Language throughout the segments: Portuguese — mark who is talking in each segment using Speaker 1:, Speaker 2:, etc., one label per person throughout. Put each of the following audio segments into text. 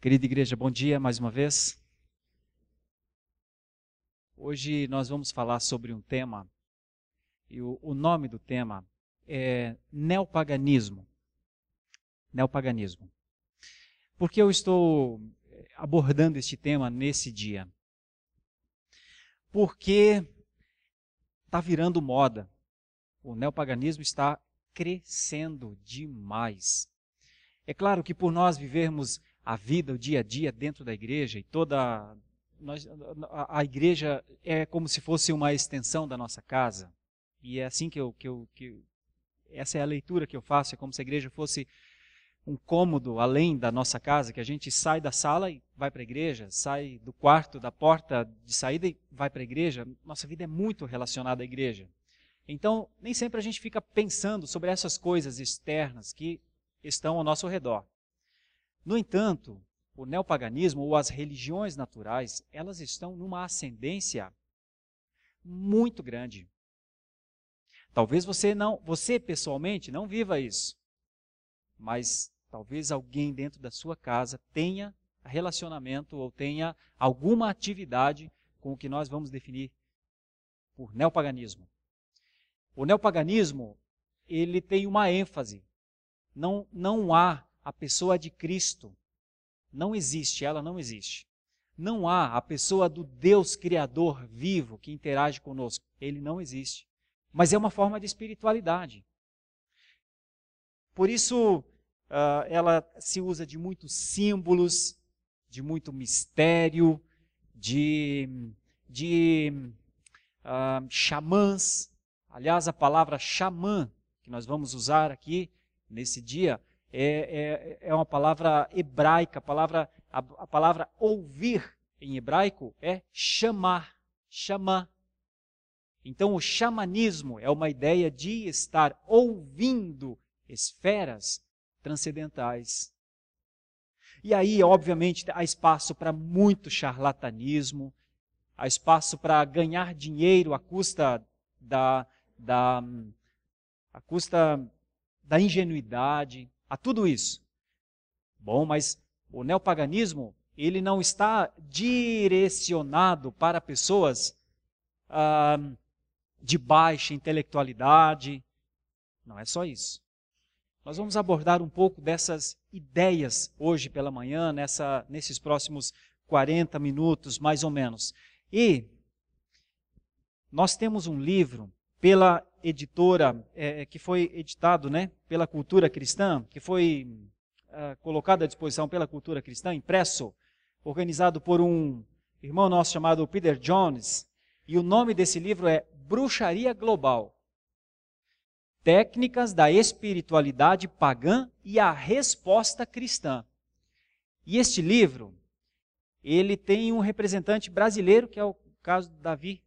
Speaker 1: Querida igreja, bom dia mais uma vez. Hoje nós vamos falar sobre um tema, e o nome do tema é neopaganismo. Neopaganismo. Por que eu estou abordando este tema nesse dia? Porque está virando moda. O neopaganismo está crescendo demais. É claro que por nós vivermos a vida, o dia a dia dentro da igreja e a igreja é como se fosse uma extensão da nossa casa. E é assim essa é a leitura que eu faço, é como se a igreja fosse um cômodo além da nossa casa, que a gente sai da sala e vai para a igreja, sai do quarto, da porta de saída e vai para a igreja. Nossa vida é muito relacionada à igreja. Então, nem sempre a gente fica pensando sobre essas coisas externas que estão ao nosso redor. No entanto, o neopaganismo ou as religiões naturais, elas estão numa ascendência muito grande. Talvez você pessoalmente não viva isso, mas talvez alguém dentro da sua casa tenha relacionamento ou tenha alguma atividade com o que nós vamos definir por neopaganismo. O neopaganismo, ele tem uma ênfase. Não há a pessoa de Cristo. Não existe, ela não existe. Não há a pessoa do Deus Criador vivo que interage conosco. Ele não existe. Mas é uma forma de espiritualidade. Por isso, ela se usa de muitos símbolos, de muito mistério, de xamãs. Aliás, a palavra xamã, que nós vamos usar aqui nesse dia, é uma palavra hebraica. A palavra ouvir em hebraico é chamar, chamã. Então, o xamanismo é uma ideia de estar ouvindo esferas transcendentais. E aí, obviamente, há espaço para muito charlatanismo, há espaço para ganhar dinheiro à custa da ingenuidade, a tudo isso. Bom, mas o neopaganismo, ele não está direcionado para pessoas de baixa intelectualidade. Não é só isso. Nós vamos abordar um pouco dessas ideias hoje pela manhã, nesses próximos 40 minutos, mais ou menos. E nós temos um livro pela editora, que foi editado, pela Cultura Cristã, que foi colocado à disposição pela Cultura Cristã, impresso, organizado por um irmão nosso chamado Peter Jones, e o nome desse livro é Bruxaria Global, Técnicas da Espiritualidade Pagã e a Resposta Cristã. E este livro, ele tem um representante brasileiro, que é o caso do Davi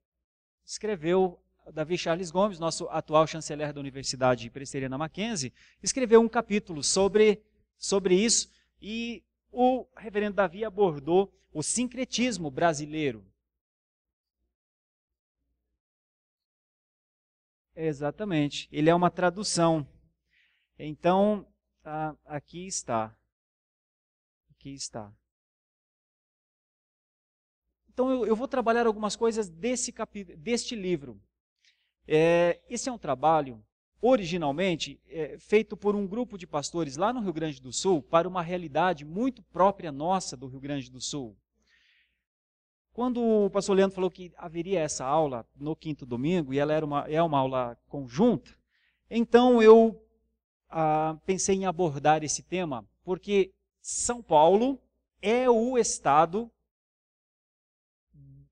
Speaker 1: Charles Gomes, nosso atual chanceler da Universidade Presbiteriana Mackenzie, escreveu um capítulo sobre isso, e o reverendo Davi abordou o sincretismo brasileiro. Exatamente, ele é uma tradução. Então, aqui está. Aqui está. Então, eu vou trabalhar algumas coisas deste livro. Esse é um trabalho, originalmente, feito por um grupo de pastores lá no Rio Grande do Sul, para uma realidade muito própria nossa do Rio Grande do Sul. Quando o pastor Leandro falou que haveria essa aula no quinto domingo, e ela é uma aula conjunta, então eu pensei em abordar esse tema, porque São Paulo é o estado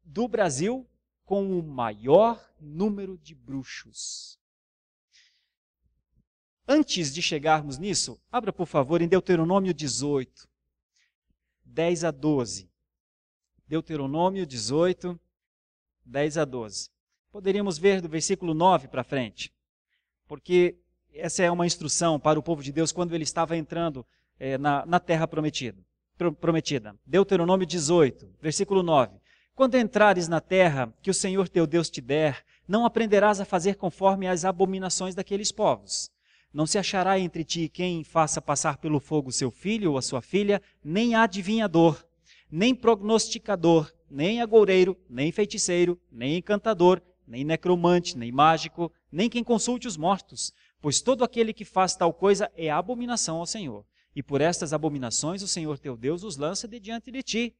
Speaker 1: do Brasil com o maior número de bruxos. Antes de chegarmos nisso, abra por favor em Deuteronômio 18, 10 a 12. Deuteronômio 18, 10 a 12. Poderíamos ver do versículo 9 para frente, porque essa é uma instrução para o povo de Deus quando ele estava entrando na terra prometida. Deuteronômio 18, versículo 9. Quando entrares na terra que o Senhor teu Deus te der, não aprenderás a fazer conforme as abominações daqueles povos, Não se achará entre ti quem faça passar pelo fogo seu filho ou a sua filha, nem adivinhador, nem prognosticador, nem agoureiro, nem feiticeiro, nem encantador, nem necromante, nem mágico, nem quem consulte os mortos, pois todo aquele que faz tal coisa é abominação ao Senhor. E por estas abominações o Senhor teu Deus os lança de diante de ti.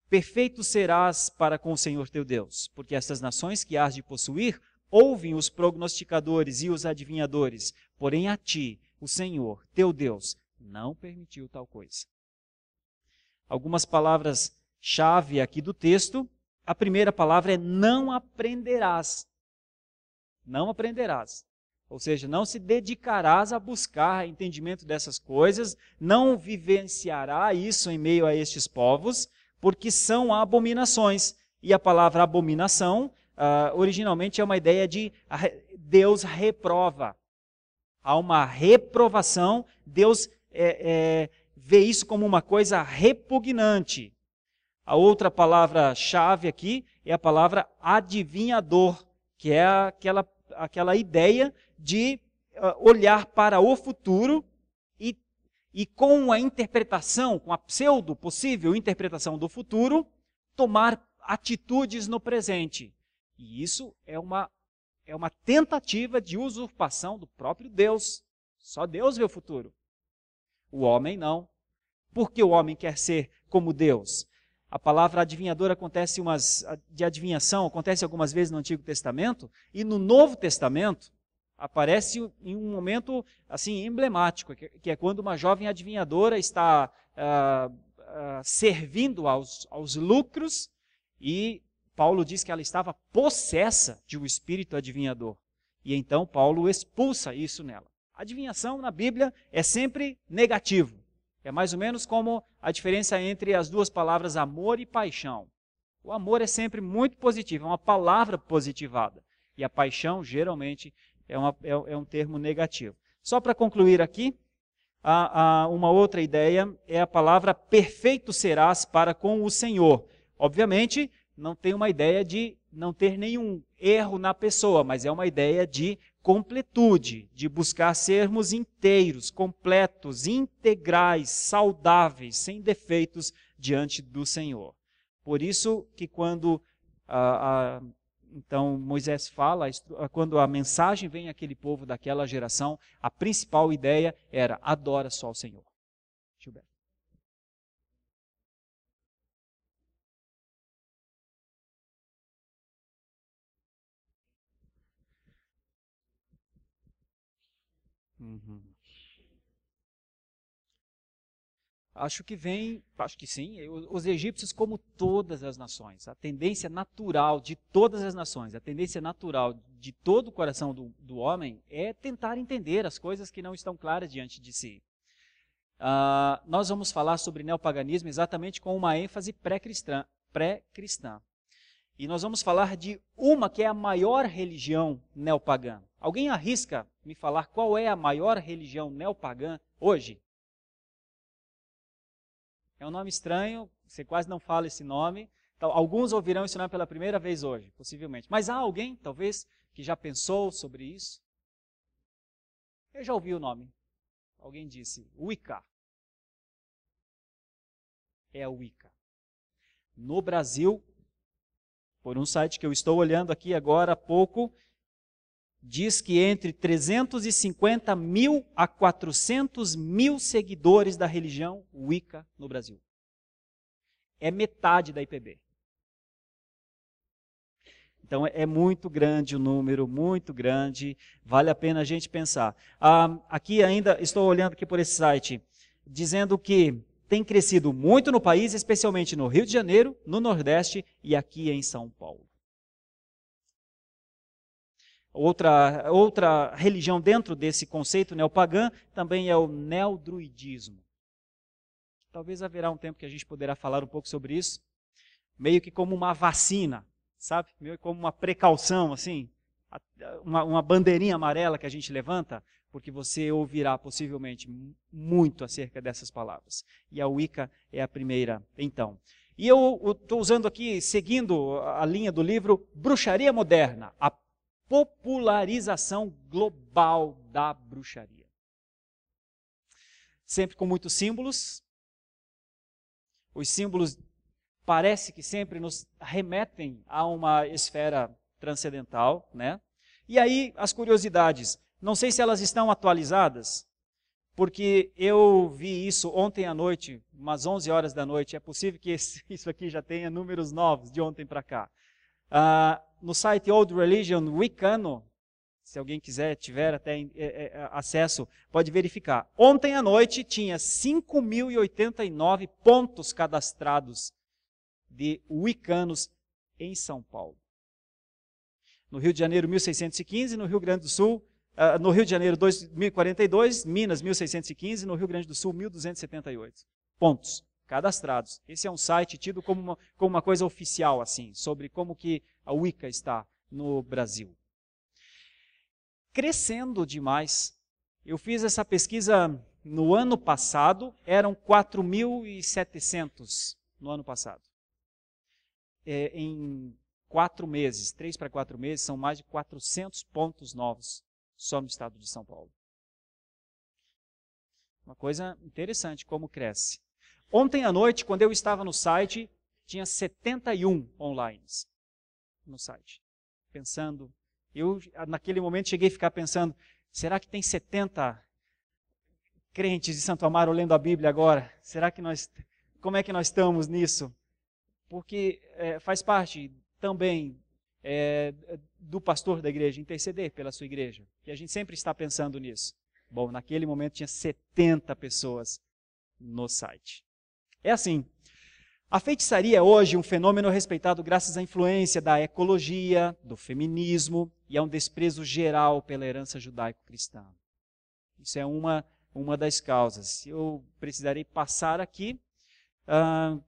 Speaker 1: Perfeito serás para com o Senhor teu Deus, porque estas nações que hás de possuir ouvem os prognosticadores e os adivinhadores, porém a ti, o Senhor teu Deus, não permitiu tal coisa. Algumas palavras-chave aqui do texto. A primeira palavra é não aprenderás. Não aprenderás. Ou seja, não se dedicarás a buscar entendimento dessas coisas, não vivenciará isso em meio a estes povos, porque são abominações. E a palavra abominação, originalmente é uma ideia de Deus reprova. Há uma reprovação, Deus vê isso como uma coisa repugnante. A outra palavra-chave aqui é a palavra adivinhador, que é aquela ideia de olhar para o futuro e com a interpretação, com a pseudo-possível interpretação do futuro, tomar atitudes no presente. E isso é uma tentativa de usurpação do próprio Deus. Só Deus vê o futuro. O homem não. Porque o homem quer ser como Deus? A palavra adivinhador de adivinhação acontece algumas vezes no Antigo Testamento, e no Novo Testamento aparece em um momento assim emblemático, que é quando uma jovem adivinhadora está servindo aos lucros, e Paulo diz que ela estava possessa de um espírito adivinhador. E então Paulo expulsa isso nela. Adivinhação na Bíblia é sempre negativo. É mais ou menos como a diferença entre as duas palavras amor e paixão. O amor é sempre muito positivo, é uma palavra positivada. E a paixão, geralmente, é um termo negativo. Só para concluir aqui, uma outra ideia é a palavra perfeito serás para com o Senhor. Obviamente, não tem uma ideia de não ter nenhum erro na pessoa, mas é uma ideia de completude, de buscar sermos inteiros, completos, integrais, saudáveis, sem defeitos diante do Senhor. Por isso que quando então Moisés fala, quando a mensagem vem àquele povo daquela geração, a principal ideia era: adora só o Senhor. Gilberto. Uhum. Acho que sim, os egípcios, como todas as nações, a tendência natural de todas as nações, a tendência natural de todo o coração do homem é tentar entender as coisas que não estão claras diante de si. Nós vamos falar sobre neopaganismo exatamente com uma ênfase pré-cristã. E nós vamos falar de uma que é a maior religião neopagã. Alguém arrisca me falar qual é a maior religião neopagã hoje? É um nome estranho, você quase não fala esse nome. Então, alguns ouvirão esse nome pela primeira vez hoje, possivelmente. Mas há alguém, talvez, que já pensou sobre isso? Eu já ouvi o nome. Alguém disse, Wicca. É a Wicca. No Brasil, por um site que eu estou olhando aqui agora há pouco, diz que entre 350 mil a 400 mil seguidores da religião Wicca no Brasil. É metade da IPB. Então é muito grande o número, muito grande, vale a pena a gente pensar. Aqui ainda, estou olhando aqui por esse site, dizendo que tem crescido muito no país, especialmente no Rio de Janeiro, no Nordeste e aqui em São Paulo. Outra religião dentro desse conceito neopagã também é o neodruidismo. Talvez haverá um tempo que a gente poderá falar um pouco sobre isso, meio que como uma vacina, sabe? Meio como uma precaução, assim, uma bandeirinha amarela que a gente levanta, porque você ouvirá possivelmente muito acerca dessas palavras. E a Wicca é a primeira, então. E eu estou usando aqui, seguindo a linha do livro Bruxaria Moderna, a popularização global da bruxaria. Sempre com muitos símbolos. Os símbolos parece que sempre nos remetem a uma esfera transcendental, né? E aí as curiosidades. Não sei se elas estão atualizadas, porque eu vi isso ontem à noite, umas 11 horas da noite. É possível que isso aqui já tenha números novos de ontem para cá. No site Old Religion Wiccano, se alguém tiver até acesso, pode verificar. Ontem à noite tinha 5.089 pontos cadastrados de wiccanos em São Paulo. No Rio de Janeiro, 1.615, no Rio Grande do Sul, no Rio de Janeiro, 2.042, Minas, 1.615, no Rio Grande do Sul, 1.278 pontos cadastrados. Esse é um site tido como uma coisa oficial, assim, sobre como que a Wicca está no Brasil. Crescendo demais. Eu fiz essa pesquisa no ano passado, eram 4.700 no ano passado. Em 4 meses, 3 para 4 meses, são mais de 400 pontos novos só no estado de São Paulo. Uma coisa interessante como cresce. Ontem à noite, quando eu estava no site, tinha 71 online no site. Pensando, eu naquele momento cheguei a ficar pensando, será que tem 70 crentes de Santo Amaro lendo a Bíblia agora? Como é que nós estamos nisso? Porque faz parte também do pastor da igreja interceder pela sua igreja. E a gente sempre está pensando nisso. Bom, naquele momento tinha 70 pessoas no site. É assim, a feitiçaria é hoje um fenômeno respeitado graças à influência da ecologia, do feminismo e a um desprezo geral pela herança judaico-cristã. Isso é uma das causas. Eu precisarei passar aqui,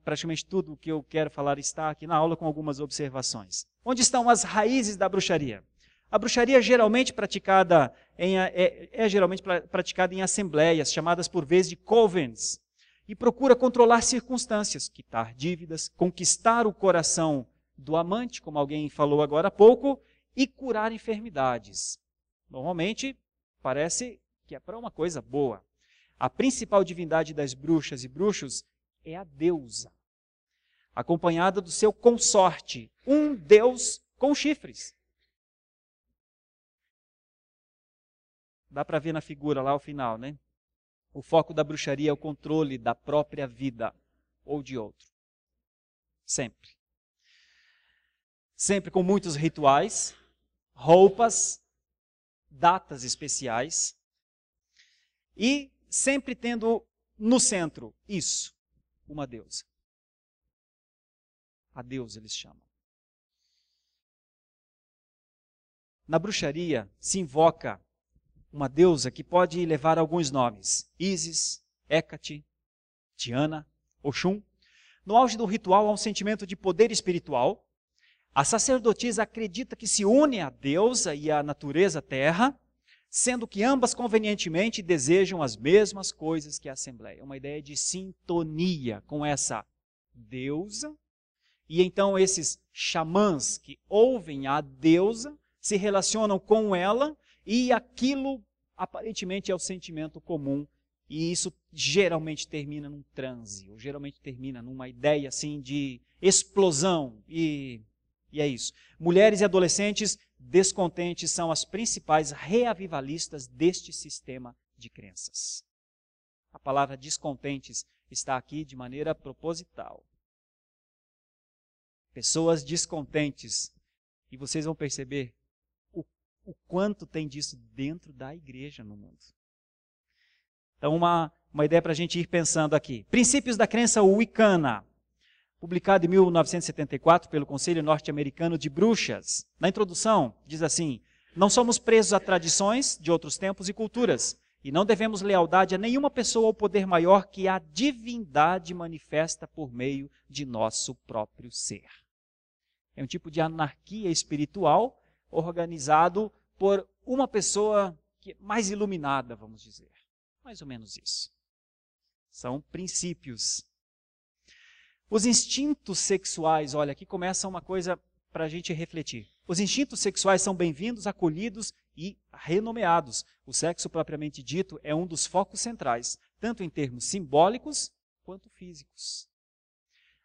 Speaker 1: praticamente tudo o que eu quero falar está aqui na aula com algumas observações. Onde estão as raízes da bruxaria? A bruxaria é geralmente praticada em assembleias, chamadas por vezes de covens, e procura controlar circunstâncias, quitar dívidas, conquistar o coração do amante, como alguém falou agora há pouco, e curar enfermidades. Normalmente, parece que é para uma coisa boa. A principal divindade das bruxas e bruxos é a deusa, acompanhada do seu consorte, um deus com chifres. Dá para ver na figura lá ao final, né? O foco da bruxaria é o controle da própria vida ou de outro. Sempre. Sempre com muitos rituais, roupas, datas especiais e sempre tendo no centro isso, uma deusa. A deusa eles chamam. Na bruxaria se invoca uma deusa que pode levar alguns nomes: Ísis, Hécate, Diana, Oxum. No auge do ritual há um sentimento de poder espiritual. A sacerdotisa acredita que se une à deusa e à natureza terra, sendo que ambas convenientemente desejam as mesmas coisas que a assembleia. Uma ideia de sintonia com essa deusa. E então esses xamãs que ouvem a deusa se relacionam com ela, e aquilo aparentemente é o sentimento comum, e isso geralmente termina num transe, ou geralmente termina numa ideia assim de explosão, e é isso. Mulheres e adolescentes descontentes são as principais reavivalistas deste sistema de crenças. A palavra descontentes está aqui de maneira proposital. Pessoas descontentes, e vocês vão perceber o quanto tem disso dentro da igreja no mundo. Então, uma ideia para a gente ir pensando aqui. Princípios da crença wiccana, publicado em 1974 pelo Conselho Norte-Americano de Bruxas. Na introdução, diz assim: não somos presos a tradições de outros tempos e culturas, e não devemos lealdade a nenhuma pessoa ou poder maior que a divindade manifesta por meio de nosso próprio ser. É um tipo de anarquia espiritual organizado por uma pessoa que é mais iluminada, vamos dizer. Mais ou menos isso. São princípios. Os instintos sexuais, olha, aqui começa uma coisa para a gente refletir. Os instintos sexuais são bem-vindos, acolhidos e renomeados. O sexo propriamente dito é um dos focos centrais, tanto em termos simbólicos quanto físicos.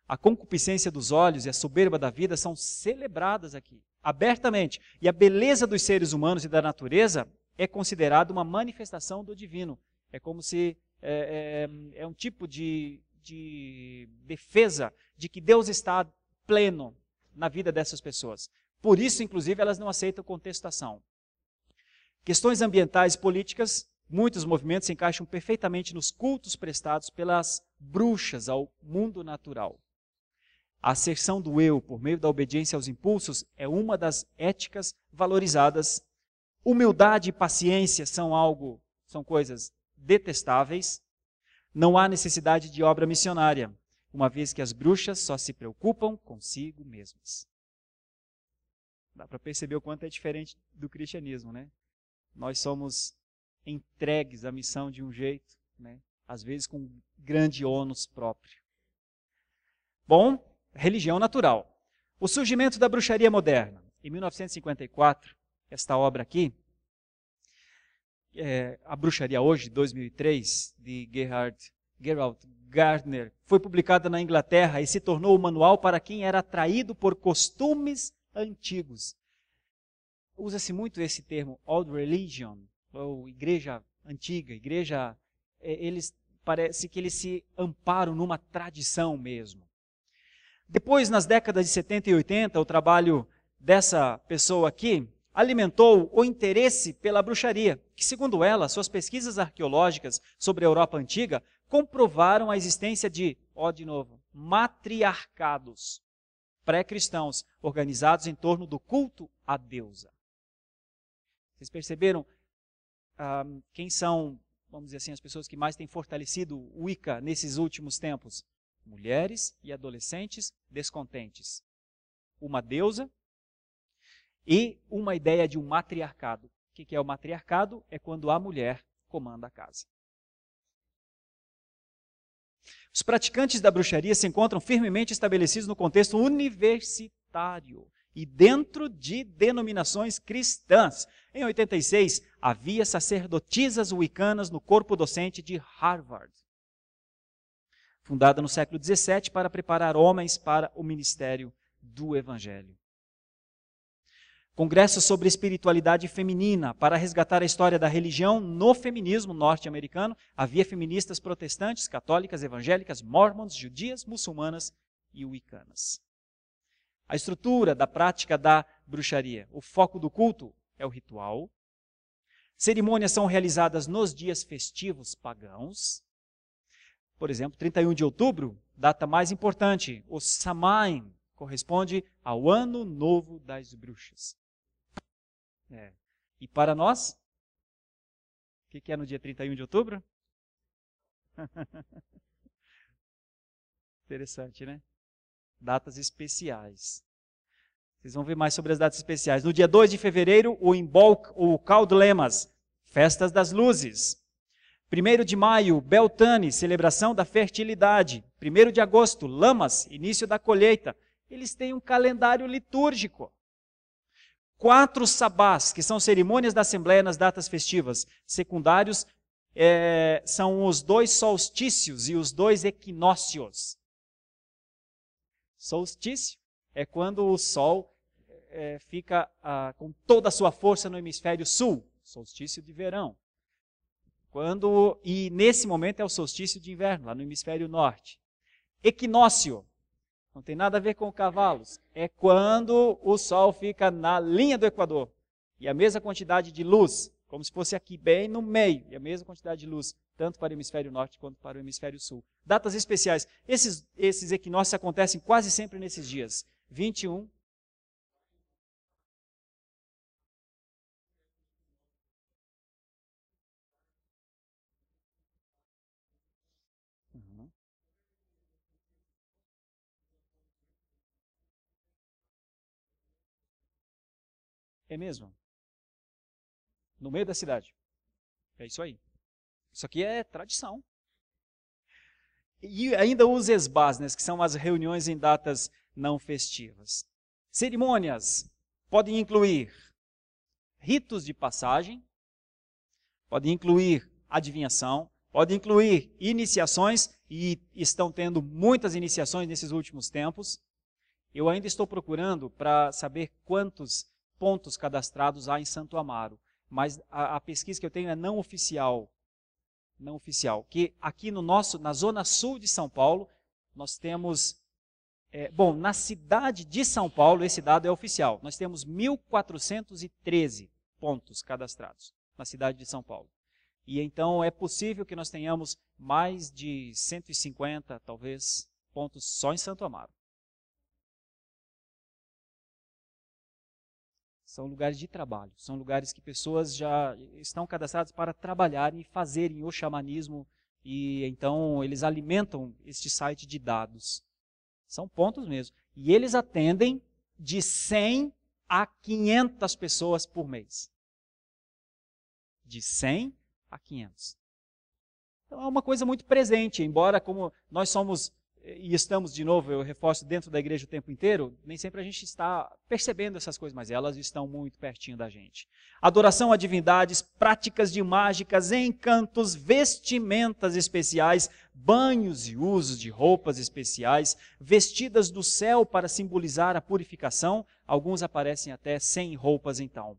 Speaker 1: A concupiscência dos olhos e a soberba da vida são celebradas aqui, abertamente. E a beleza dos seres humanos e da natureza é considerada uma manifestação do divino. É como se é um tipo de defesa de que Deus está pleno na vida dessas pessoas. Por isso, inclusive, elas não aceitam contestação. Questões ambientais e políticas, muitos movimentos se encaixam perfeitamente nos cultos prestados pelas bruxas ao mundo natural. A asserção do eu por meio da obediência aos impulsos é uma das éticas valorizadas. Humildade e paciência são coisas detestáveis. Não há necessidade de obra missionária, uma vez que as bruxas só se preocupam consigo mesmas. Dá para perceber o quanto é diferente do cristianismo, né? Nós somos entregues à missão de um jeito, né? Às vezes com grande ônus próprio. Bom, religião natural. O surgimento da bruxaria moderna. Em 1954, esta obra aqui, A Bruxaria Hoje, 2003, de Gerald Gardner, foi publicada na Inglaterra e se tornou o manual para quem era atraído por costumes antigos. Usa-se muito esse termo, old religion, ou igreja antiga, parece que eles se amparam numa tradição mesmo. Depois, nas décadas de 70 e 80, o trabalho dessa pessoa aqui alimentou o interesse pela bruxaria, que, segundo ela, suas pesquisas arqueológicas sobre a Europa antiga comprovaram a existência de, matriarcados pré-cristãos organizados em torno do culto à deusa. Vocês perceberam quem são, vamos dizer assim, as pessoas que mais têm fortalecido o Wicca nesses últimos tempos? Mulheres e adolescentes descontentes. Uma deusa e uma ideia de um matriarcado. O que é o matriarcado? É quando a mulher comanda a casa. Os praticantes da bruxaria se encontram firmemente estabelecidos no contexto universitário e dentro de denominações cristãs. Em 86, havia sacerdotisas wiccanas no corpo docente de Harvard, fundada no século XVII para preparar homens para o ministério do Evangelho. Congresso sobre espiritualidade feminina, para resgatar a história da religião no feminismo norte-americano. Havia feministas protestantes, católicas, evangélicas, mormons, judias, muçulmanas e wiccanas. A estrutura da prática da bruxaria. O foco do culto é o ritual. Cerimônias são realizadas nos dias festivos pagãos. Por exemplo, 31 de outubro, data mais importante, o Samhain, corresponde ao Ano Novo das Bruxas. E para nós, o que é no dia 31 de outubro? Interessante, né? Datas especiais. Vocês vão ver mais sobre as datas especiais. No dia 2 de fevereiro, o Caldlemas, Festas das Luzes. 1º de maio, Beltane, celebração da fertilidade. 1º de agosto, Lamas, início da colheita. Eles têm um calendário litúrgico. 4 sabás, que são cerimônias da Assembleia nas datas festivas. Secundários são os 2 solstícios e os 2 equinócios. Solstício é quando o sol fica com toda a sua força no hemisfério sul, solstício de verão. E nesse momento é o solstício de inverno, lá no hemisfério norte. Equinócio, não tem nada a ver com cavalos, é quando o sol fica na linha do Equador. E a mesma quantidade de luz, como se fosse aqui bem no meio, e a mesma quantidade de luz, tanto para o hemisfério norte quanto para o hemisfério sul. Datas especiais. Esses equinócios acontecem quase sempre nesses dias. 21. É mesmo? No meio da cidade. É isso aí. Isso aqui é tradição. E ainda os esbás, né, que são as reuniões em datas não festivas. Cerimônias. podem incluir ritos de passagem, podem incluir adivinhação, podem incluir iniciações, e estão tendo muitas iniciações nesses últimos tempos. Eu ainda estou procurando para saber quantos pontos cadastrados há em Santo Amaro, mas a pesquisa que eu tenho é não oficial, que aqui na zona sul de São Paulo, nós temos, na cidade de São Paulo, esse dado é oficial, nós temos 1.413 pontos cadastrados na cidade de São Paulo. E então é possível que nós tenhamos mais de 150, talvez, pontos só em Santo Amaro. São lugares de trabalho, são lugares que pessoas já estão cadastradas para trabalharem e fazerem o xamanismo, e então eles alimentam este site de dados. São pontos mesmo. E eles atendem de 100 a 500 pessoas por mês. De 100 a 500. Então é uma coisa muito presente, embora como nós somos e estamos, de novo, eu reforço, dentro da igreja o tempo inteiro, nem sempre a gente está percebendo essas coisas, mas elas estão muito pertinho da gente. Adoração a divindades, práticas de mágicas, encantos, vestimentas especiais, banhos e usos de roupas especiais, vestidas do céu para simbolizar a purificação, alguns aparecem até sem roupas então.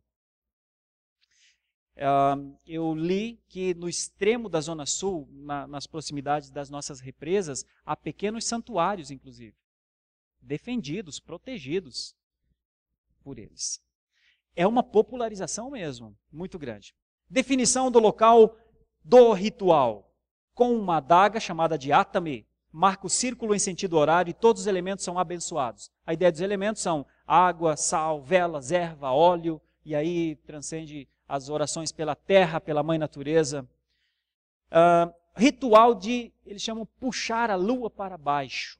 Speaker 1: Eu li que no extremo da Zona Sul, nas proximidades das nossas represas, há pequenos santuários, inclusive, defendidos, protegidos por eles. É uma popularização mesmo, muito grande. Definição do local do ritual. Com uma adaga chamada de atame, marca o círculo em sentido horário e todos os elementos são abençoados. A ideia dos elementos são água, sal, velas, erva, óleo, e aí transcende as orações pela terra, pela mãe natureza. Ritual de, eles chamam puxar a lua para baixo.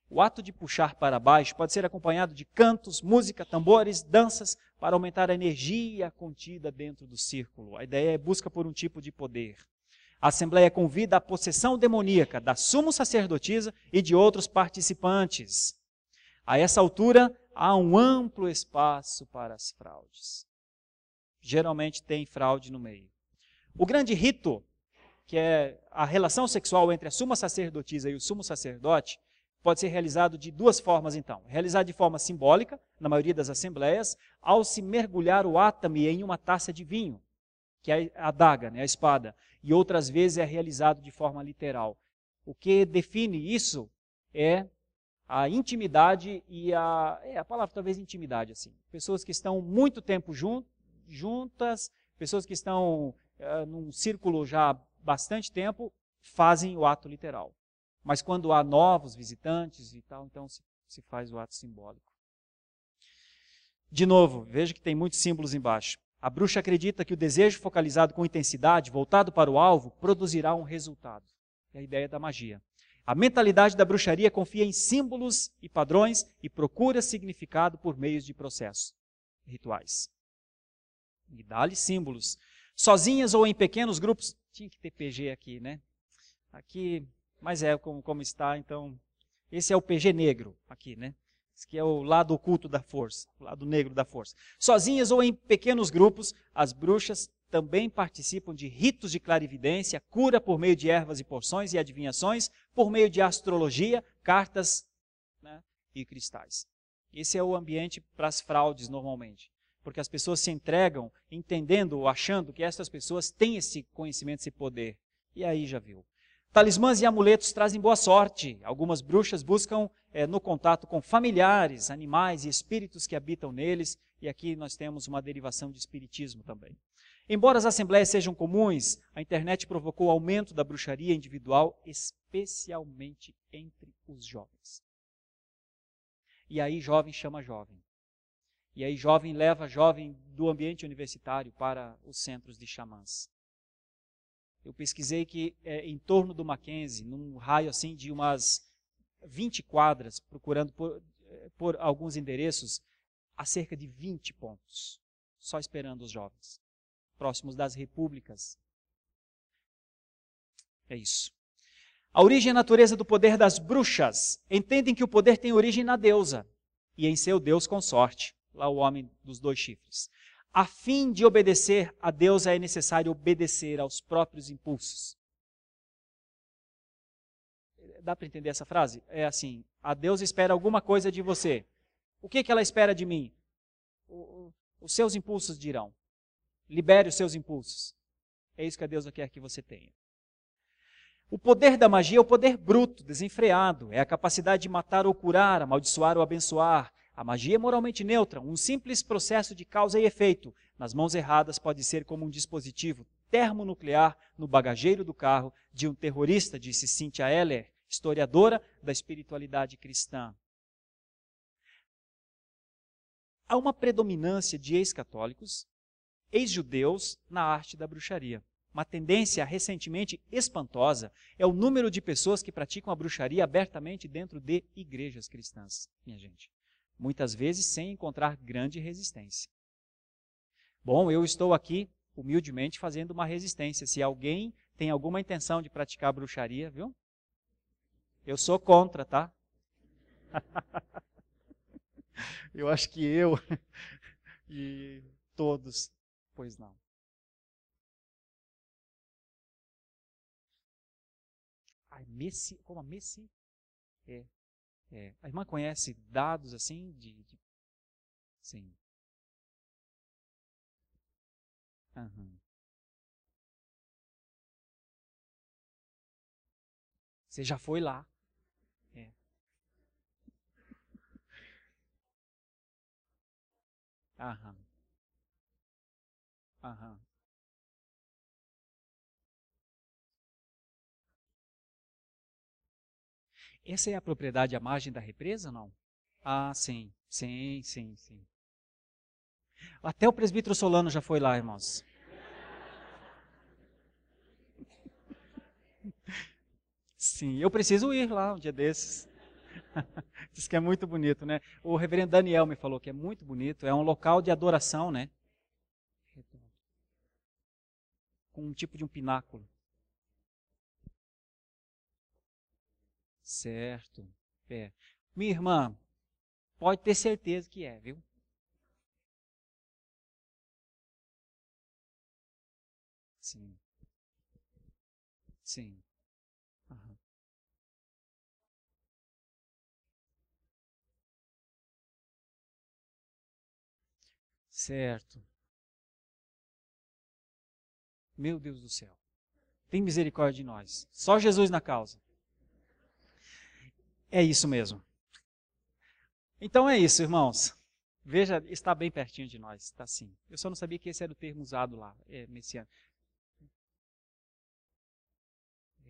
Speaker 1: O ato de puxar para baixo pode ser acompanhado de cantos, música, tambores, danças, para aumentar a energia contida dentro do círculo. A ideia é busca por um tipo de poder. A Assembleia convida a possessão demoníaca da sumo sacerdotisa e de outros participantes. A essa altura, há um amplo espaço para as fraudes. Geralmente tem fraude no meio. O grande rito, que é a relação sexual entre a suma sacerdotisa e o sumo sacerdote, pode ser realizado de duas formas então. Realizado de forma simbólica, na maioria das assembleias, ao se mergulhar o atame em uma taça de vinho, que é a adaga, a espada, e outras vezes é realizado de forma literal. O que define isso é a intimidade e a palavra talvez intimidade, assim. Pessoas que estão muito tempo juntas, pessoas que estão num círculo já há bastante tempo, fazem o ato literal. Mas quando há novos visitantes e tal, então se faz o ato simbólico. De novo, veja que tem muitos símbolos embaixo. A bruxa acredita que o desejo focalizado com intensidade, voltado para o alvo, produzirá um resultado. É a ideia da magia. A mentalidade da bruxaria confia em símbolos e padrões e procura significado por meios de processos rituais. E dá-lhe símbolos. Sozinhas ou em pequenos grupos. Tinha que ter PG aqui, né? Aqui, mas é como está, então. Esse é o PG negro aqui, né? Esse aqui é o lado oculto da força, o lado negro da força. Sozinhas ou em pequenos grupos, as bruxas também participam de ritos de clarividência, cura por meio de ervas e porções e adivinhações, por meio de astrologia, cartas, né, e cristais. Esse é o ambiente para as fraudes normalmente. Porque as pessoas se entregam entendendo ou achando que essas pessoas têm esse conhecimento, esse poder. E aí já viu. Talismãs e amuletos trazem boa sorte. Algumas bruxas buscam no contato com familiares, animais e espíritos que habitam neles. E aqui nós temos uma derivação de espiritismo também. Embora as assembleias sejam comuns, a internet provocou o aumento da bruxaria individual, especialmente entre os jovens. E aí jovem chama jovem. E aí jovem leva jovem do ambiente universitário para os centros de xamãs. Eu pesquisei que em torno do Mackenzie, num raio assim de umas 20 quadras, procurando por alguns endereços, há cerca de 20 pontos, só esperando os jovens, próximos das repúblicas. É isso. A origem e a natureza do poder das bruxas. Entendem que o poder tem origem na deusa e em seu deus consorte. lá o homem dos 2 chifres. A fim de obedecer a Deus é necessário obedecer aos próprios impulsos. Dá para entender essa frase? É assim, a Deus espera alguma coisa de você. O que ela espera de mim? Os seus impulsos dirão. Libere os seus impulsos. É isso que a Deus quer que você tenha. O poder da magia é o poder bruto, desenfreado. É a capacidade de matar ou curar, amaldiçoar ou abençoar. A magia é moralmente neutra, um simples processo de causa e efeito. Nas mãos erradas pode ser como um dispositivo termonuclear no bagageiro do carro de um terrorista, disse Cynthia Eller, historiadora da espiritualidade cristã. Há uma predominância de ex-católicos, ex-judeus na arte da bruxaria. Uma tendência recentemente espantosa é o número de pessoas que praticam a bruxaria abertamente dentro de igrejas cristãs, minha gente. Muitas vezes sem encontrar grande resistência. Bom, eu estou aqui humildemente fazendo uma resistência. Se alguém tem alguma intenção de praticar bruxaria, viu? Eu sou contra, tá? Eu acho que eu e todos, pois não. Ai, como a Messi? É. A irmã conhece dados assim sim. Uhum. Você já foi lá. É. Aham. Aham. Essa é a propriedade à margem da represa, não? Ah, sim. Sim, sim, sim. Até o presbítero Solano já foi lá, irmãos. Sim, eu preciso ir lá um dia desses. Diz que é muito bonito, né? O reverendo Daniel me falou que é muito bonito. É um local de adoração, né? Com um tipo de um pináculo. Certo. É. Minha irmã, pode ter certeza que é, viu? Sim. Sim. Aham. Certo. Meu Deus do céu. Tem misericórdia de nós. Só Jesus na causa. É isso mesmo. Então é isso, irmãos. Veja, está bem pertinho de nós, está sim. Eu só não sabia que esse era o termo usado lá, messiânico.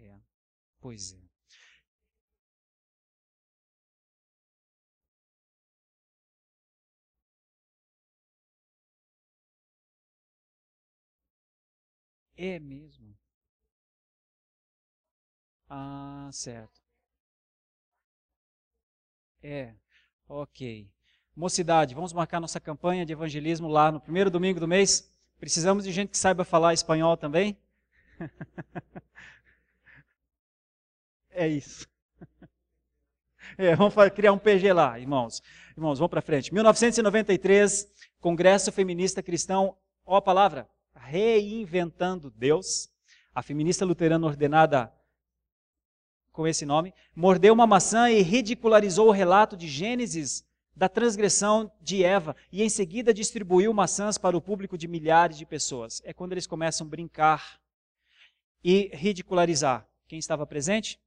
Speaker 1: É, pois é. É mesmo? Ah, certo. É, ok. Mocidade, vamos marcar nossa campanha de evangelismo lá no primeiro domingo do mês? Precisamos de gente que saiba falar espanhol também? É isso. Vamos criar um PG lá, irmãos. Irmãos, vamos para frente. 1993, Congresso Feminista Cristão, ó a palavra, Reinventando Deus. A feminista luterana ordenada com esse nome, mordeu uma maçã e ridicularizou o relato de Gênesis da transgressão de Eva e em seguida distribuiu maçãs para o público de milhares de pessoas. É quando eles começam a brincar e ridicularizar. Quem estava presente?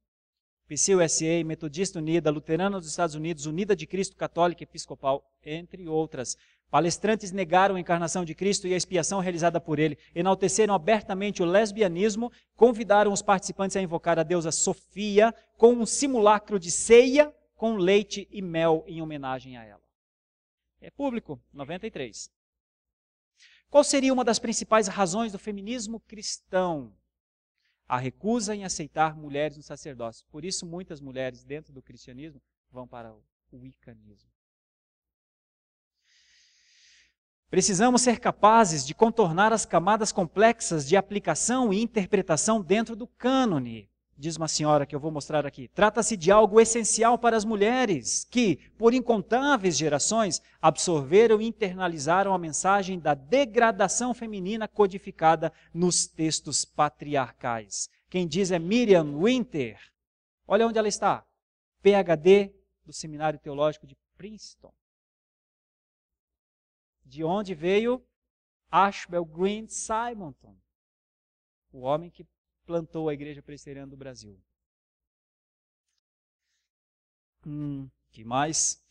Speaker 1: PCUSA, Metodista Unida, Luterana dos Estados Unidos, Unida de Cristo Católica e Episcopal, entre outras. Palestrantes negaram a encarnação de Cristo e a expiação realizada por ele, enalteceram abertamente o lesbianismo, convidaram os participantes a invocar a deusa Sofia com um simulacro de ceia com leite e mel em homenagem a ela. É público, 93. Qual seria uma das principais razões do feminismo cristão? A recusa em aceitar mulheres no sacerdócio. Por isso, muitas mulheres dentro do cristianismo vão para o wiccanismo. Precisamos ser capazes de contornar as camadas complexas de aplicação e interpretação dentro do cânone. diz uma senhora que eu vou mostrar aqui, trata-se de algo essencial para as mulheres que, por incontáveis gerações, absorveram e internalizaram a mensagem da degradação feminina codificada nos textos patriarcais. Quem diz é Miriam Winter. Olha onde ela está. PhD do Seminário Teológico de Princeton. De onde veio Ashbel Green Simonton, o homem que plantou a Igreja Presbiteriana do Brasil. Que mais?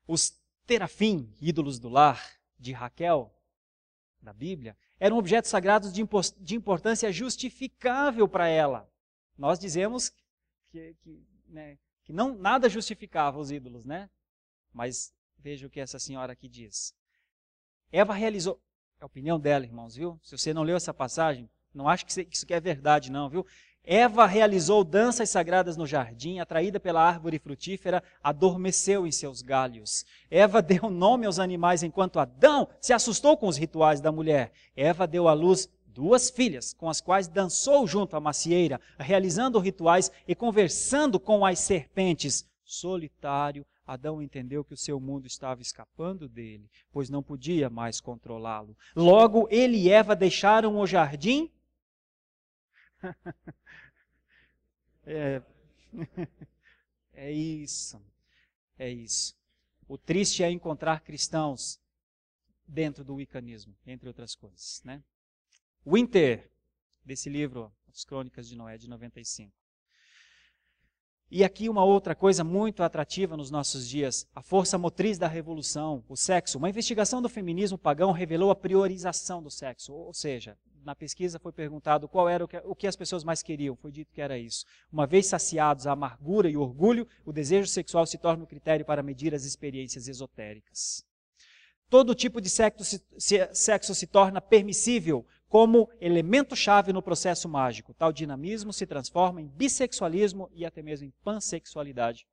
Speaker 1: Os terafim, ídolos do lar, de Raquel, da Bíblia, eram objetos sagrados de importância justificável para ela. Nós dizemos que não, nada justificava os ídolos, né? Mas veja o que essa senhora aqui diz. Eva realizou, é a opinião dela, irmãos, viu? Se você não leu essa passagem, não acho que isso é verdade, não, viu? Eva realizou danças sagradas no jardim, atraída pela árvore frutífera, adormeceu em seus galhos. Eva deu nome aos animais, enquanto Adão se assustou com os rituais da mulher. Eva deu à luz 2 filhas, com as quais dançou junto à macieira, realizando rituais e conversando com as serpentes. Solitário, Adão entendeu que o seu mundo estava escapando dele, pois não podia mais controlá-lo. Logo, ele e Eva deixaram o jardim. É isso. O triste é encontrar cristãos dentro do wiccanismo, entre outras coisas, né? Winter, desse livro, As Crônicas de Noé, de 95. E aqui uma outra coisa muito atrativa nos nossos dias, a força motriz da revolução, o sexo. Uma investigação do feminismo pagão revelou a priorização do sexo, ou seja, na pesquisa foi perguntado qual era o que as pessoas mais queriam, foi dito que era isso. Uma vez saciados a amargura e o orgulho, o desejo sexual se torna o critério para medir as experiências esotéricas. Todo tipo de sexo se torna permissível como elemento-chave no processo mágico. Tal dinamismo se transforma em bissexualismo e até mesmo em pansexualidade.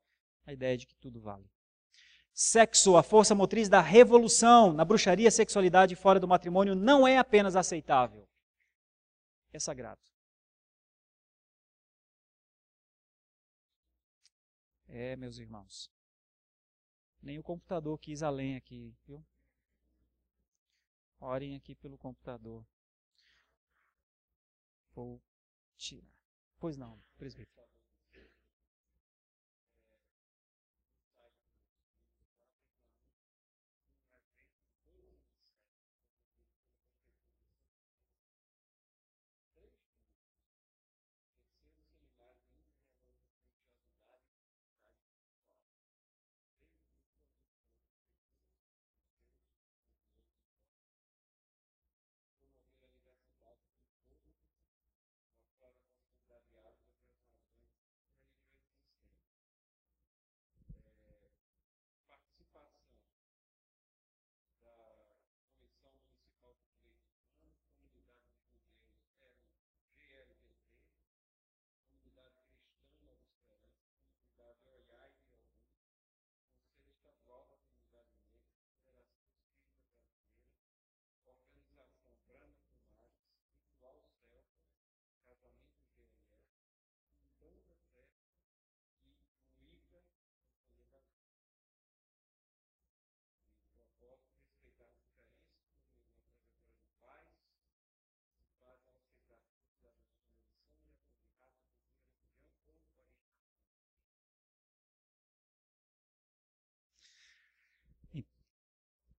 Speaker 1: A ideia de que tudo vale. Sexo, a força motriz da revolução. Na bruxaria, a sexualidade fora do matrimônio não é apenas aceitável. É sagrado. Meus irmãos. Nem o computador quis além aqui, viu? Orem aqui pelo computador. Vou tirar. Pois não, presbítero.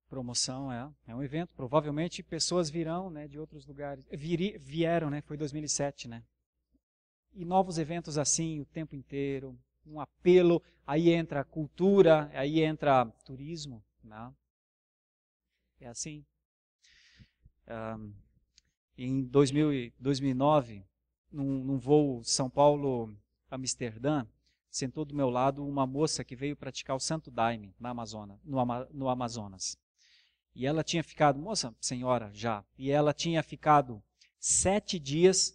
Speaker 1: Promoção é um evento, provavelmente pessoas virão, né, de outros lugares, vieram, né, foi 2007, né, e novos eventos assim o tempo inteiro, um apelo, aí entra cultura, aí entra turismo, né, é assim. Em 2009, num voo São Paulo-Amsterdã, sentou do meu lado uma moça que veio praticar o Santo Daime no Amazonas. E ela tinha ficado, senhora já, e ela tinha ficado 7 dias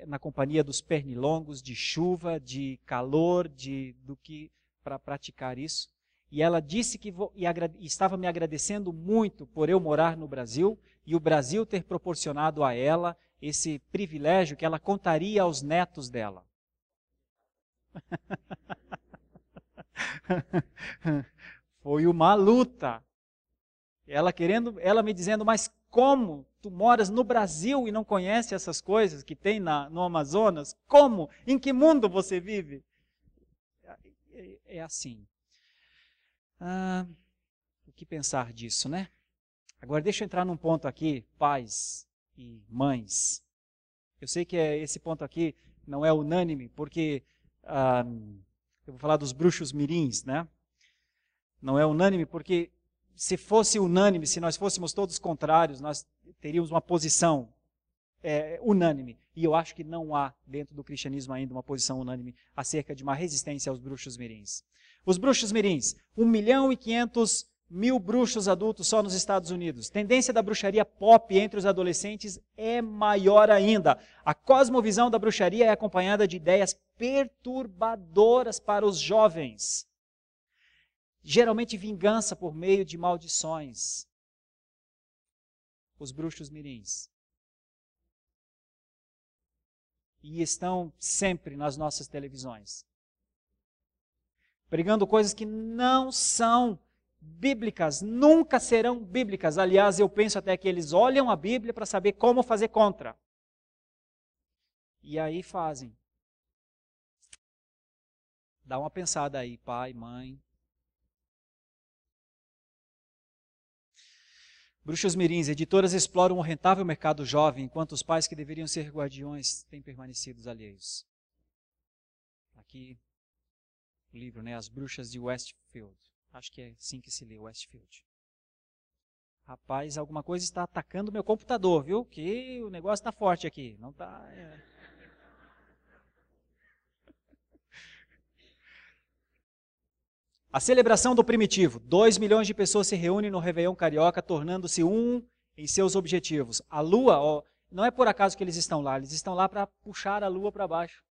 Speaker 1: na companhia dos pernilongos, de chuva, de calor, para praticar isso. E ela disse que estava me agradecendo muito por eu morar no Brasil e o Brasil ter proporcionado a ela esse privilégio que ela contaria aos netos dela. Foi uma luta. Ela me dizendo, mas como? Tu moras no Brasil e não conhece essas coisas que tem no Amazonas? Como? Em que mundo você vive? É assim. O que pensar disso, né? Agora deixa eu entrar num ponto aqui, pais e mães. Eu sei que esse ponto aqui não é unânime, porque eu vou falar dos bruxos mirins, né? Não é unânime porque se fosse unânime, se nós fôssemos todos contrários, nós teríamos uma posição unânime. E eu acho que não há dentro do cristianismo ainda uma posição unânime acerca de uma resistência aos bruxos mirins. Os bruxos mirins, 1.500.000 bruxos adultos só nos Estados Unidos. Tendência da bruxaria pop entre os adolescentes é maior ainda. A cosmovisão da bruxaria é acompanhada de ideias perturbadoras para os jovens. Geralmente vingança por meio de maldições. Os bruxos mirins. E estão sempre nas nossas televisões. Pregando coisas que não são bíblicas, nunca serão bíblicas. Aliás, eu penso até que eles olham a Bíblia para saber como fazer contra. E aí fazem. Dá uma pensada aí, pai, mãe. Bruxos mirins, editoras exploram um rentável mercado jovem, enquanto os pais que deveriam ser guardiões têm permanecido alheios. Aqui, o livro, né? As Bruxas de Westfield. Acho que é assim que se lê, Westfield. Rapaz, alguma coisa está atacando meu computador, viu? Que o negócio está forte aqui. Não está... A celebração do primitivo. 2 milhões de pessoas se reúnem no Réveillon Carioca, tornando-se um em seus objetivos. A lua, não é por acaso que eles estão lá para puxar a lua para baixo.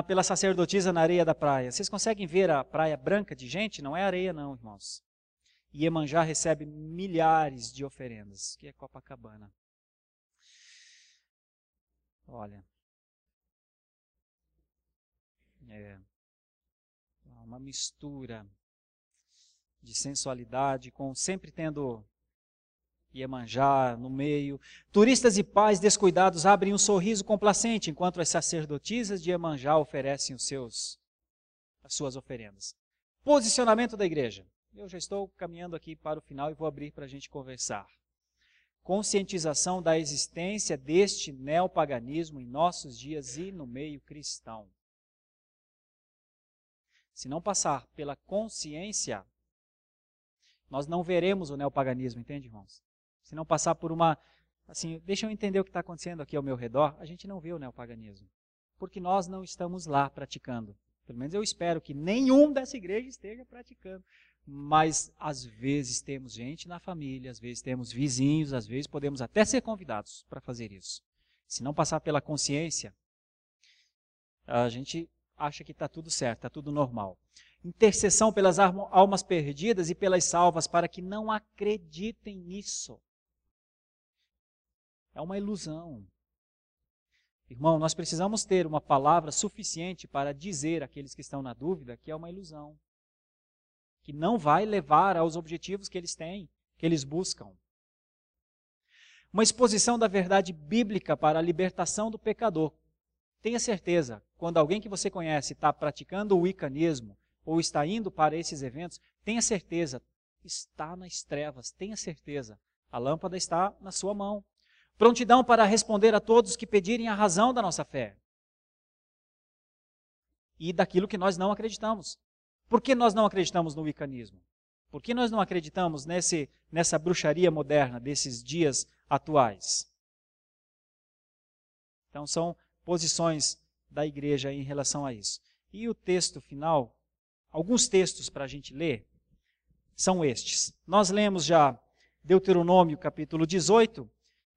Speaker 1: Pela sacerdotisa na areia da praia. Vocês conseguem ver a praia branca de gente? Não é areia não, irmãos. Iemanjá recebe milhares de oferendas, que é Copacabana. Olha. Uma mistura de sensualidade, com sempre tendo Iemanjá no meio. Turistas e pais descuidados abrem um sorriso complacente, enquanto as sacerdotisas de Iemanjá oferecem as suas oferendas. Posicionamento da igreja. Eu já estou caminhando aqui para o final e vou abrir para a gente conversar. Conscientização da existência deste neopaganismo em nossos dias e no meio cristão. Se não passar pela consciência, nós não veremos o neopaganismo, entende, irmãos? Se não passar por deixa eu entender o que está acontecendo aqui ao meu redor, a gente não vê o neopaganismo. Porque nós não estamos lá praticando. Pelo menos eu espero que nenhum dessa igreja esteja praticando. Mas às vezes temos gente na família, às vezes temos vizinhos, às vezes podemos até ser convidados para fazer isso. Se não passar pela consciência, a gente acha que está tudo certo, está tudo normal. Intercessão pelas almas perdidas e pelas salvas, para que não acreditem nisso. É uma ilusão. Irmão, nós precisamos ter uma palavra suficiente para dizer àqueles que estão na dúvida que é uma ilusão. Que não vai levar aos objetivos que eles têm, que eles buscam. Uma exposição da verdade bíblica para a libertação do pecador. Tenha certeza, quando alguém que você conhece está praticando o wiccanismo ou está indo para esses eventos, tenha certeza, está nas trevas, tenha certeza. A lâmpada está na sua mão. Prontidão para responder a todos que pedirem a razão da nossa fé. E daquilo que nós não acreditamos. Por que nós não acreditamos no wiccanismo? Por que nós não acreditamos nessa bruxaria moderna desses dias atuais? Então são posições da igreja em relação a isso. E o texto final, alguns textos para a gente ler, são estes. Nós lemos já Deuteronômio capítulo 18.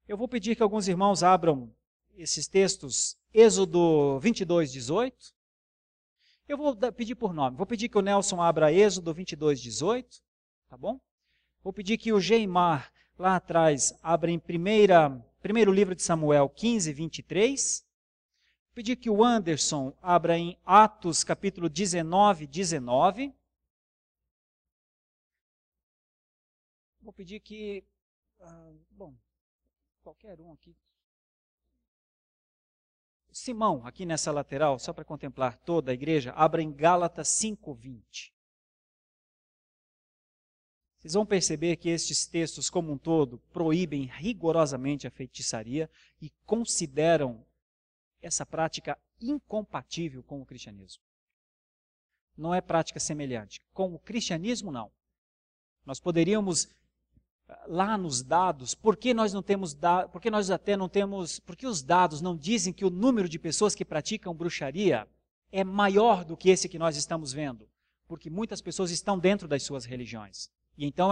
Speaker 1: Eu vou pedir que alguns irmãos abram esses textos. Êxodo 22, 18. Eu vou pedir por nome. Vou pedir que o Nelson abra Êxodo 22, 18. Tá bom? Vou pedir que o Geimar, lá atrás, abra em 1 primeiro livro de Samuel 15, 23. Vou pedir que o Anderson abra em Atos capítulo 19, 19. Vou pedir que, qualquer um aqui. Simão, aqui nessa lateral, só para contemplar toda a igreja, abra em Gálatas 5, 20. Vocês vão perceber que estes textos, como um todo, proíbem rigorosamente a feitiçaria e consideram essa prática incompatível com o cristianismo. Não é prática semelhante. Com o cristianismo, não. Nós poderíamos, lá nos dados, por que nós não temos dados, por que nós até não temos, por que os dados não dizem que o número de pessoas que praticam bruxaria é maior do que esse que nós estamos vendo? Porque muitas pessoas estão dentro das suas religiões. E então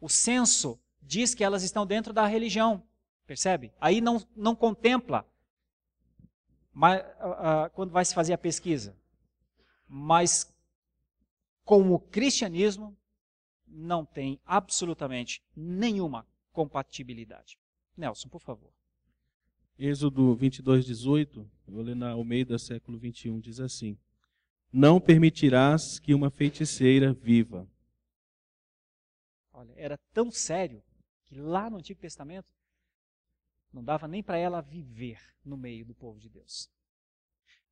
Speaker 1: o censo diz que elas estão dentro da religião, percebe? Aí não contempla quando vai se fazer a pesquisa. Mas com o cristianismo não tem absolutamente nenhuma compatibilidade. Nelson, por favor.
Speaker 2: Êxodo 22, 18, eu vou ler na Almeida, século 21, diz assim: não permitirás que uma feiticeira viva.
Speaker 1: Olha, era tão sério que lá no Antigo Testamento não dava nem para ela viver no meio do povo de Deus.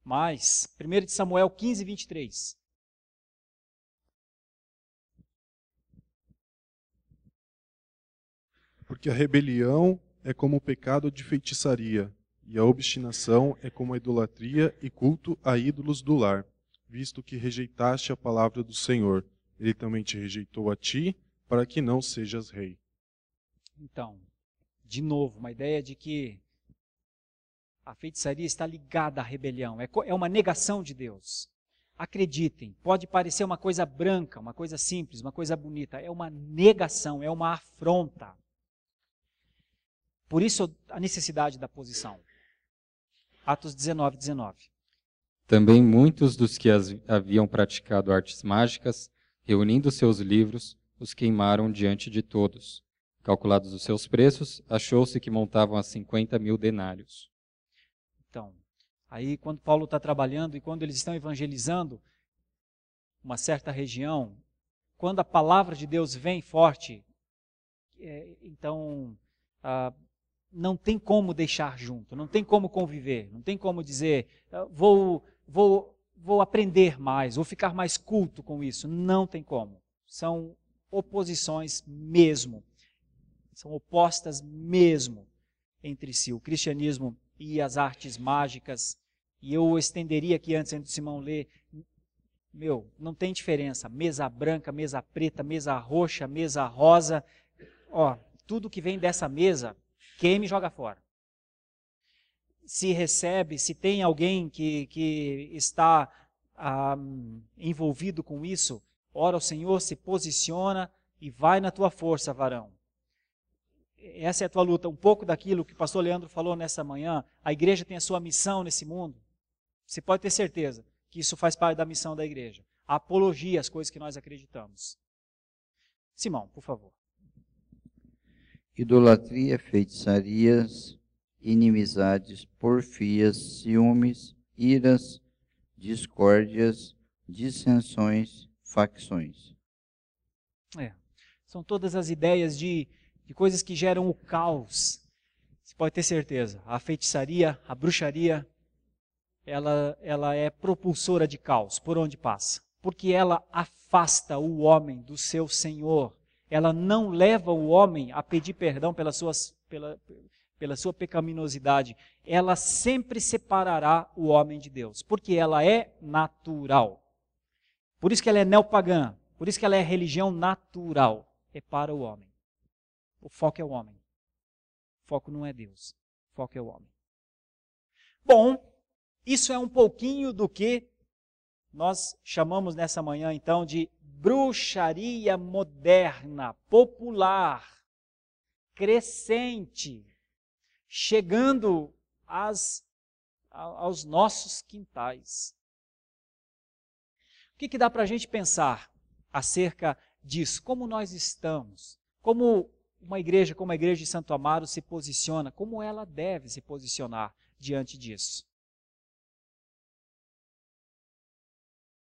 Speaker 1: Mas, 1 Samuel 15, 23.
Speaker 3: Porque a rebelião é como o pecado de feitiçaria, e a obstinação é como a idolatria e culto a ídolos do lar, visto que rejeitaste a palavra do Senhor. Ele também te rejeitou a ti, para que não sejas rei.
Speaker 1: Então, de novo, uma ideia de que a feitiçaria está ligada à rebelião, é uma negação de Deus. Acreditem, pode parecer uma coisa branca, uma coisa simples, uma coisa bonita, é uma negação, é uma afronta. Por isso a necessidade da posição. Atos 19, 19.
Speaker 4: Também muitos dos que haviam praticado artes mágicas, reunindo seus livros, os queimaram diante de todos. Calculados os seus preços, achou-se que montavam a 50.000 denários.
Speaker 1: Então, aí quando Paulo está trabalhando e quando eles estão evangelizando uma certa região, quando a palavra de Deus vem forte, então não tem como deixar junto, não tem como conviver, não tem como dizer, vou aprender mais, vou ficar mais culto com isso. Não tem como. São oposições mesmo, são opostas mesmo entre si, o cristianismo e as artes mágicas. E eu estenderia aqui antes do Simão ler, não tem diferença, mesa branca, mesa preta, mesa roxa, mesa rosa, tudo que vem dessa mesa, queime e joga fora. Se recebe, se tem alguém que está envolvido com isso, ora ao Senhor, se posiciona e vai na tua força, varão. Essa é a tua luta. Um pouco daquilo que o pastor Leandro falou nessa manhã, a igreja tem a sua missão nesse mundo. Você pode ter certeza que isso faz parte da missão da igreja. A apologia às coisas que nós acreditamos. Simão, por favor.
Speaker 5: Idolatria, feitiçarias, inimizades, porfias, ciúmes, iras, discórdias, dissensões, facções.
Speaker 1: São todas as ideias de coisas que geram o caos. Você pode ter certeza. A feitiçaria, a bruxaria, ela é propulsora de caos por onde passa. Porque ela afasta o homem do seu Senhor. Ela não leva o homem a pedir perdão pela sua pecaminosidade. Ela sempre separará o homem de Deus, porque ela é natural. Por isso que ela é neopagã, por isso que ela é religião natural. É para o homem. O foco é o homem. O foco não é Deus. O foco é o homem. Bom, isso é um pouquinho do que nós chamamos nessa manhã, então, de bruxaria moderna, popular, crescente, chegando aos nossos quintais. O que dá para a gente pensar acerca disso? Como nós estamos? Como uma igreja como a igreja de Santo Amaro se posiciona, como ela deve se posicionar diante disso.